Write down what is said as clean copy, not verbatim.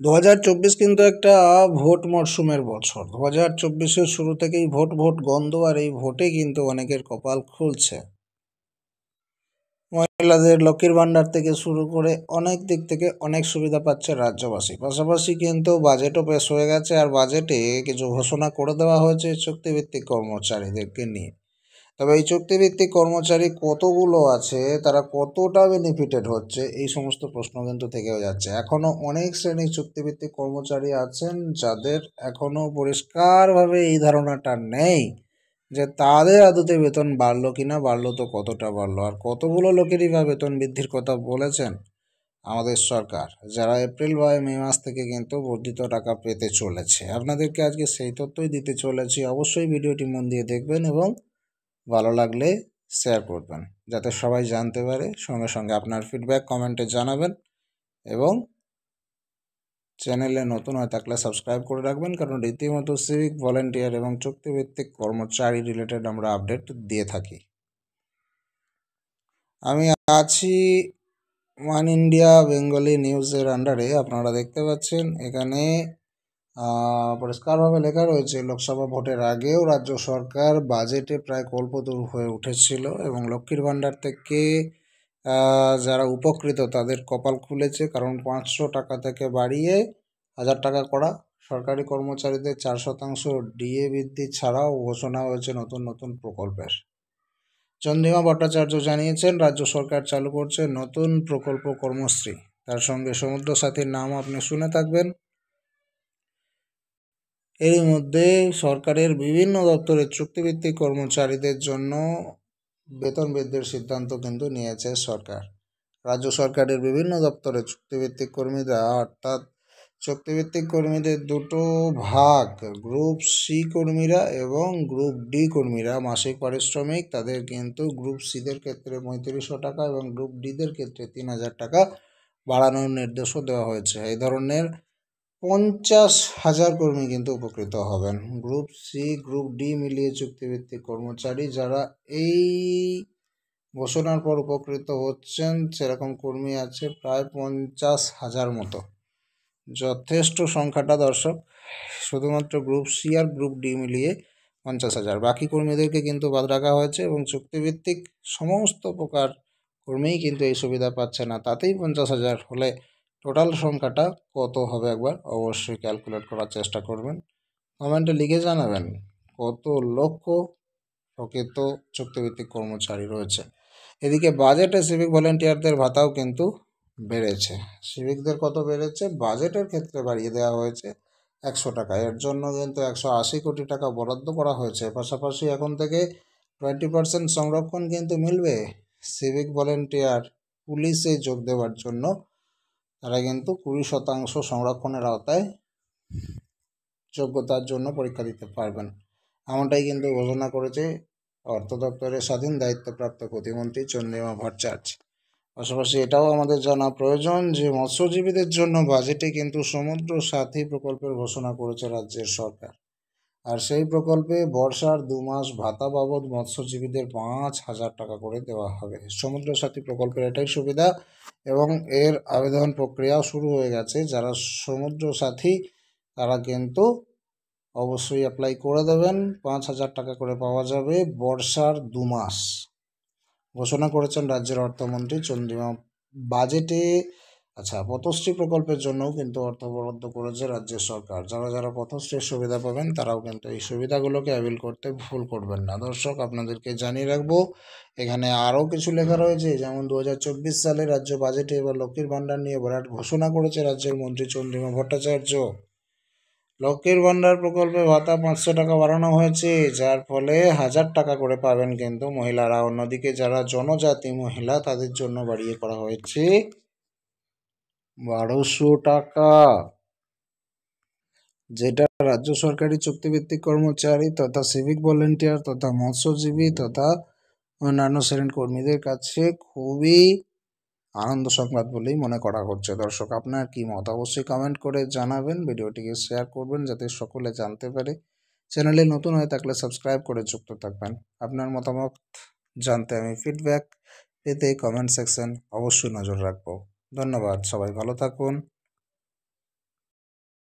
2024 কিন্তু একটা ভোট মরশুমের বছর। 2024-এর শুরু থেকেই ভোট ভোট গন্ধ, আর এই ভোটে কিন্তু অনেকের কপাল খুলছে। মহিলাদের লক্ষ্মীর ভাণ্ডার থেকে শুরু করে অনেক দিক থেকে অনেক সুবিধা পাচ্ছে রাজ্যবাসী। পাশাপাশি কিন্তু বাজেটও পেশ হয়ে গেছে, আর বাজেটে কিছু ঘোষণা করে দেওয়া হয়েছে চুক্তিভিত্তিক কর্মচারীদেরকে নিয়ে। তবে এই চুক্তিভিত্তিক কর্মচারী কতগুলো আছে, তারা কতটা বেনিফিটেড হচ্ছে, এই সমস্ত প্রশ্ন কিন্তু থেকেও যাচ্ছে। এখনও অনেক শ্রেণীর চুক্তিভিত্তিক কর্মচারী আছেন যাদের এখনও পরিষ্কারভাবে এই ধারণাটা নেই যে তাদের আদতে বেতন বাড়লো কিনা, বাড়লো তো কতটা বাড়লো, আর কতগুলো লোকেরই বা বেতন বৃদ্ধির কথা বলেছেন আমাদের সরকার, যারা এপ্রিল বা মে মাস থেকে কিন্তু বর্ধিত টাকা পেতে চলেছে। আপনাদেরকে আজকে সেই তথ্যই দিতে চলেছি। অবশ্যই ভিডিওটি মন দিয়ে দেখবেন এবং ভালো লাগলে শেয়ার করবেন, যাতে সবাই জানতে পারে। সঙ্গে সঙ্গে আপনার ফিডব্যাক কমেন্টে জানাবেন এবং চ্যানেলে নতুন হয়ে থাকলে সাবস্ক্রাইব করে রাখবেন, কারণ রীতিমতো সিভিক ভলেন্টিয়ার এবং চুক্তিভিত্তিক কর্মচারী রিলেটেড আমরা আপডেট দিয়ে থাকি। আমি আছি ওয়ান ইন্ডিয়া বেঙ্গলি নিউজের আন্ডারে। আপনারা দেখতে পাচ্ছেন এখানে পরিষ্কারভাবে লেখা রয়েছে, লোকসভা ভোটের আগেও রাজ্য সরকার বাজেটে প্রায় কল্পতরু হয়ে উঠেছিল এবং লক্ষ্মীর ভাণ্ডার থেকে যারা উপকৃত তাদের কপাল খুলেছে, কারণ 500 টাকা থেকে বাড়িয়ে 1000 টাকা করা। সরকারি কর্মচারীদের 4% ডিএ বৃদ্ধি ছাড়াও ঘোষণা হয়েছে নতুন নতুন প্রকল্পের। চন্দ্রিমা ভট্টাচার্য জানিয়েছেন, রাজ্য সরকার চালু করছে নতুন প্রকল্প কর্মশ্রী। তার সঙ্গে সমুদ্র সাথীর নাম আপনি শুনে থাকবেন। এরই মধ্যে সরকারের বিভিন্ন দপ্তরের চুক্তিভিত্তিক কর্মচারীদের জন্য বেতন বৃদ্ধির সিদ্ধান্ত কিন্তু নিয়েছে সরকার। রাজ্য সরকারের বিভিন্ন দপ্তরে চুক্তিভিত্তিক কর্মীরা, অর্থাৎ চুক্তিভিত্তিক কর্মীদের দুটো ভাগ, গ্রুপ সি কর্মীরা এবং গ্রুপ ডি কর্মীরা, মাসিক পারিশ্রমিক তাদের কিন্তু গ্রুপ সিদের ক্ষেত্রে 3500 টাকা এবং গ্রুপ ডিদের ক্ষেত্রে 3000 টাকা বাড়ানোর নির্দেশও দেওয়া হয়েছে। এই ধরনের 50,000 কর্মী কিন্তু উপকৃত হবেন। গ্রুপ সি গ্রুপ ডি মিলিয়ে চুক্তিভিত্তিক কর্মচারী যারা এই ঘোষণার পর উপকৃত হচ্ছেন, সেরকম কর্মী আছে প্রায় 50,000 মতো। যথেষ্ট সংখ্যাটা দর্শক। শুধুমাত্র গ্রুপ সি আর গ্রুপ ডি মিলিয়ে 50,000। বাকি কর্মীদেরকে কিন্তু বাদ রাখা হয়েছে এবং চুক্তিভিত্তিক সমস্ত প্রকার কর্মীই কিন্তু এই সুবিধা পাচ্ছে না। তাতেই 50,000 হলে টোটাল সংখ্যাটা কত হবে একবার অবশ্যই ক্যালকুলেট করার চেষ্টা করবেন। কমেন্টে লিখে জানাবেন কত লক্ষ প্রকৃত চুক্তিভিত্তিক কর্মচারী রয়েছে। এদিকে বাজেটে সিভিক ভলেন্টিয়ারদের ভাতাও কিন্তু বেড়েছে। সিভিকদের কত বেড়েছে? বাজেটের ক্ষেত্রে বাড়িয়ে দেওয়া হয়েছে 100 টাকা। এর জন্য কিন্তু 180 কোটি টাকা বরাদ্দ করা হয়েছে। পাশাপাশি এখন থেকে 20% সংরক্ষণ কিন্তু মিলবে সিভিক ভলেন্টিয়ার পুলিশে যোগ দেওয়ার জন্য। তারা কিন্তু 20% সংরক্ষণের আওতায় যোগ্যতার জন্য পরীক্ষা দিতে পারবেন। এমনটাই কিন্তু ঘোষণা করেছে অর্থ দপ্তরের স্বাধীন দায়িত্বপ্রাপ্ত প্রতিমন্ত্রী চন্দ্রিমা ভট্টাচার্য। পাশাপাশি এটাও আমাদের জানা প্রয়োজন যে মৎস্যজীবীদের জন্য বাজেটে কিন্তু সমুদ্র সাথী প্রকল্পের ঘোষণা করেছে রাজ্যের সরকার। আর সেই প্রকল্পে বর্ষার 2 মাস ভাতা বাবদ মৎস্যজীবীদের 5,000 টাকা করে দেওয়া হবে। সমুদ্র সাথী প্রকল্পের এটাই সুবিধা এবং এর আবেদন প্রক্রিয়াও শুরু হয়ে গেছে। যারা সমুদ্র সাথী তারা কিন্তু অবশ্যই অ্যাপ্লাই করে দেবেন। 5,000 টাকা করে পাওয়া যাবে বর্ষার 2 মাস। ঘোষণা করেছেন রাজ্যের অর্থমন্ত্রী চন্দ্রিমা। বাজেটে পথশ্রী প্রকল্পের জন্যও কিন্তু অর্থ বরাদ্দ করেছে রাজ্যের সরকার। যারা যারা পথশ্রীর সুবিধা পাবেন তারাও কিন্তু এই সুবিধাগুলোকে অ্যাভেল করতে ভুল করবেন না। দর্শক, আপনাদেরকে জানিয়ে রাখবো এখানে আরও কিছু লেখা রয়েছে, যেমন 2024 সালে রাজ্য বাজেটে এবার লক্ষ্মীর ভাণ্ডার নিয়ে বিরাট ঘোষণা করেছে রাজ্যের মন্ত্রী চন্দ্রিমা ভট্টাচার্য। লক্ষ্মীর ভাণ্ডার প্রকল্পে ভাতা 500 টাকা বাড়ানো হয়েছে, যার ফলে 1000 টাকা করে পাবেন কিন্তু মহিলারা। অন্যদিকে যারা জনজাতি মহিলা তাদের জন্য বাড়িয়ে করা হয়েছে 1200 টাকা, যেটা রাজ্য সরকারি চুক্তিভিত্তিক কর্মচারী তথা সিভিক ভলেন্টিয়ার তথা মৎস্যজীবী তথা অন্যান্য শ্রেণীর কর্মীদের কাছে খুবই আনন্দ সংবাদ বলেই মনে করা হচ্ছে। দর্শক, আপনার কি মত অবশ্যই কমেন্ট করে জানাবেন। ভিডিওটিকে শেয়ার করবেন যাতে সকলে জানতে পারে। চ্যানেলে নতুন হয়ে থাকলে সাবস্ক্রাইব করে যুক্ত থাকবেন। আপনার মতামত জানতে আমি ফিডব্যাক পেতে কমেন্ট সেকশন অবশ্যই নজর রাখবো। ধন্যবাদ, সবাই ভালো থাকুন।